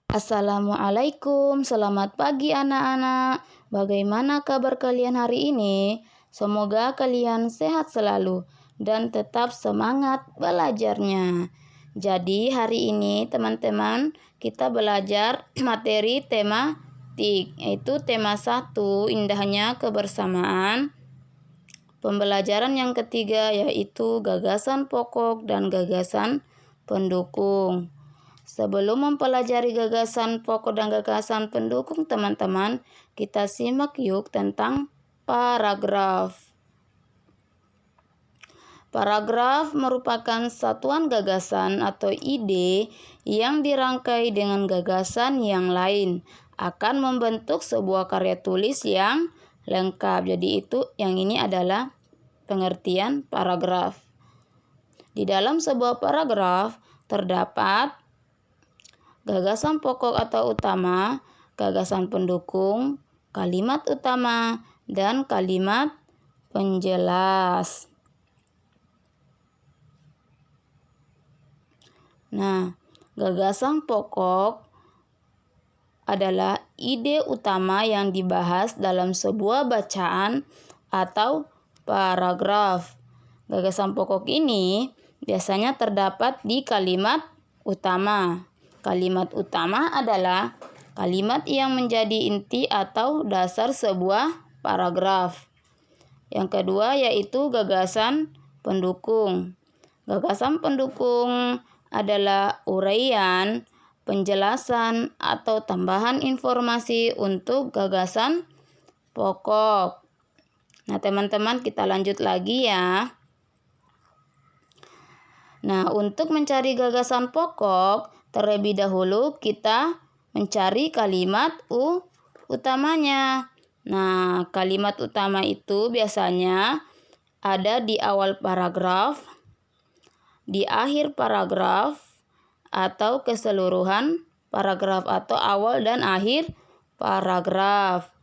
Assalamualaikum, selamat pagi anak-anak. Bagaimana kabar kalian hari ini? Semoga kalian sehat selalu dan tetap semangat belajarnya. Jadi hari ini teman-teman kita belajar materi tematik, yaitu tema 1, indahnya kebersamaan. Pembelajaran yang ketiga yaitu gagasan pokok dan gagasan pendukung. Sebelum mempelajari gagasan pokok dan gagasan pendukung, teman-teman, kita simak yuk tentang paragraf. Paragraf merupakan satuan gagasan atau ide yang dirangkai dengan gagasan yang lain akan membentuk sebuah karya tulis yang lengkap. Jadi yang ini adalah pengertian paragraf. Di dalam sebuah paragraf terdapat gagasan pokok atau utama, gagasan pendukung, kalimat utama, dan kalimat penjelas. Nah, gagasan pokok adalah ide utama yang dibahas dalam sebuah bacaan atau paragraf. Gagasan pokok ini biasanya terdapat di kalimat utama. Kalimat utama adalah kalimat yang menjadi inti atau dasar sebuah paragraf. Yang kedua yaitu gagasan pendukung. Gagasan pendukung adalah uraian, penjelasan, atau tambahan informasi untuk gagasan pokok. Nah, teman-teman, kita lanjut lagi ya. Nah, untuk mencari gagasan pokok, terlebih dahulu kita mencari kalimat utamanya. Nah, kalimat utama itu biasanya ada di awal paragraf, di akhir paragraf, atau keseluruhan paragraf atau awal dan akhir paragraf.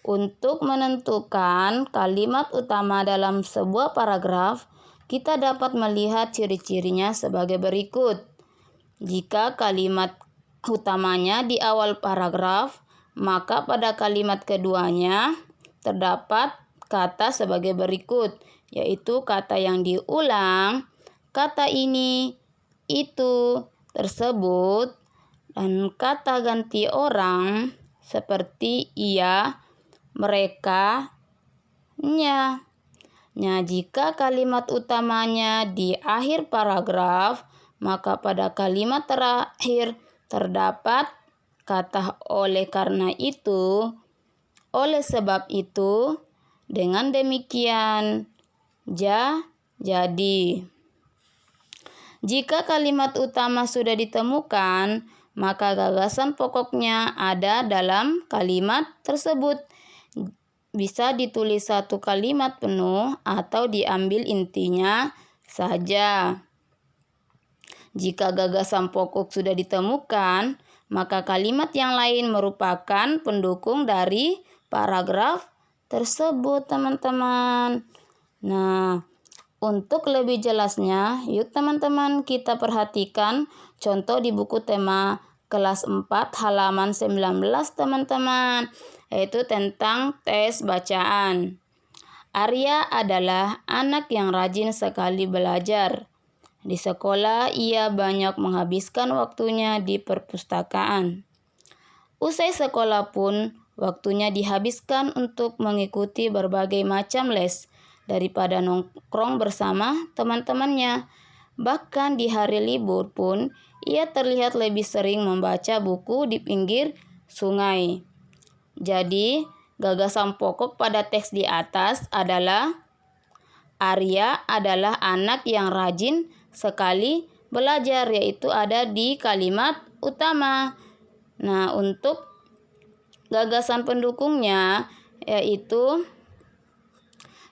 Untuk menentukan kalimat utama dalam sebuah paragraf, kita dapat melihat ciri-cirinya sebagai berikut. Jika kalimat utamanya di awal paragraf, maka pada kalimat keduanya terdapat kata sebagai berikut, yaitu kata yang diulang, kata ini, itu, tersebut, dan kata ganti orang seperti ia, mereka, nya. Nah, jika kalimat utamanya di akhir paragraf, maka pada kalimat terakhir terdapat kata oleh karena itu, oleh sebab itu, dengan demikian, jadi. Jika kalimat utama sudah ditemukan, maka gagasan pokoknya ada dalam kalimat tersebut. Bisa ditulis satu kalimat penuh atau diambil intinya saja. Jika gagasan pokok sudah ditemukan, maka kalimat yang lain merupakan pendukung dari paragraf tersebut, teman-teman. Nah, untuk lebih jelasnya, yuk teman-teman kita perhatikan contoh di buku tema kelas 4 halaman 19, teman-teman, yaitu tentang tes bacaan. Arya adalah anak yang rajin sekali belajar. Di sekolah ia banyak menghabiskan waktunya di perpustakaan. Usai sekolah pun waktunya dihabiskan untuk mengikuti berbagai macam les daripada nongkrong bersama teman-temannya. Bahkan di hari libur pun ia terlihat lebih sering membaca buku di pinggir sungai. Jadi, gagasan pokok pada teks di atas adalah Arya adalah anak yang rajin sekali belajar, yaitu ada di kalimat utama. Nah, untuk gagasan pendukungnya yaitu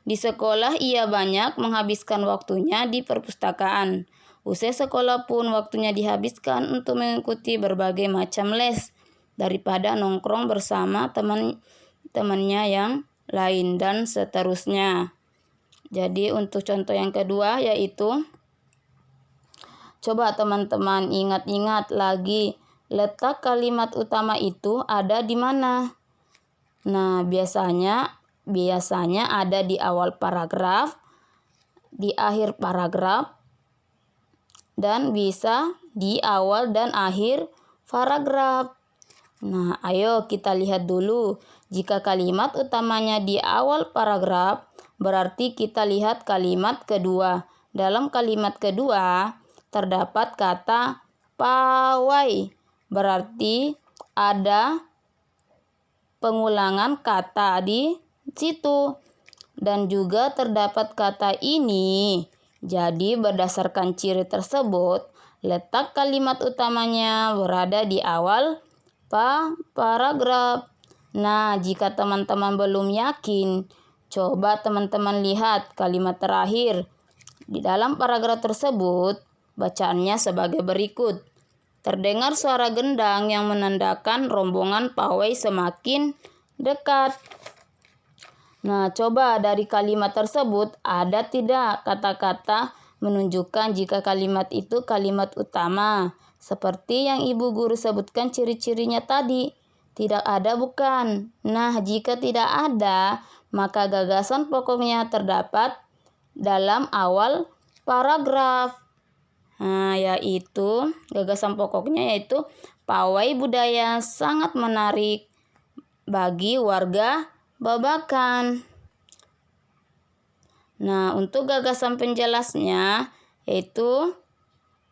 di sekolah ia banyak menghabiskan waktunya di perpustakaan. Usai sekolah pun waktunya dihabiskan untuk mengikuti berbagai macam les daripada nongkrong bersama teman-temannya yang lain dan seterusnya. Jadi untuk contoh yang kedua yaitu Coba teman-teman ingat-ingat lagi, letak kalimat utama itu ada di mana? Nah, biasanya ada di awal paragraf, di akhir paragraf, dan bisa di awal dan akhir paragraf. Nah, ayo kita lihat dulu. Jika kalimat utamanya di awal paragraf, berarti kita lihat kalimat kedua. Dalam kalimat kedua, terdapat kata pawai. Berarti ada pengulangan kata di situ. Dan juga terdapat kata ini. Jadi berdasarkan ciri tersebut, letak kalimat utamanya berada di awal paragraf. Nah, jika teman-teman belum yakin, coba teman-teman lihat kalimat terakhir. Di dalam paragraf tersebut, bacaannya sebagai berikut. Terdengar suara gendang yang menandakan rombongan pawai semakin dekat. Nah, coba dari kalimat tersebut ada tidak kata-kata menunjukkan jika kalimat itu kalimat utama? Seperti yang Ibu Guru sebutkan ciri-cirinya tadi. Tidak ada, bukan? Nah, jika tidak ada, maka gagasan pokoknya terdapat dalam awal paragraf. Nah, yaitu gagasan pokoknya yaitu pawai budaya sangat menarik bagi warga Babakan. Nah, untuk gagasan penjelasnya yaitu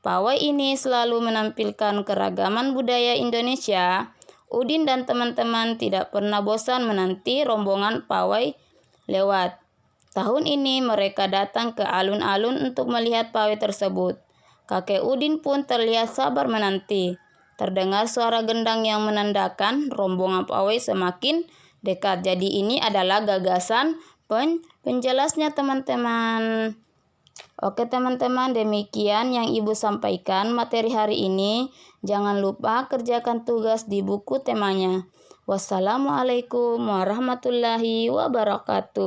pawai ini selalu menampilkan keragaman budaya Indonesia. Udin dan teman-teman tidak pernah bosan menanti rombongan pawai lewat. Tahun ini mereka datang ke alun-alun untuk melihat pawai tersebut. Kakek Udin pun terlihat sabar menanti. Terdengar suara gendang yang menandakan rombongan pawai semakin dekat. Jadi ini adalah gagasan penjelasnya teman-teman. Oke teman-teman, demikian yang Ibu sampaikan materi hari ini. Jangan lupa kerjakan tugas di buku temanya. Wassalamualaikum warahmatullahi wabarakatuh.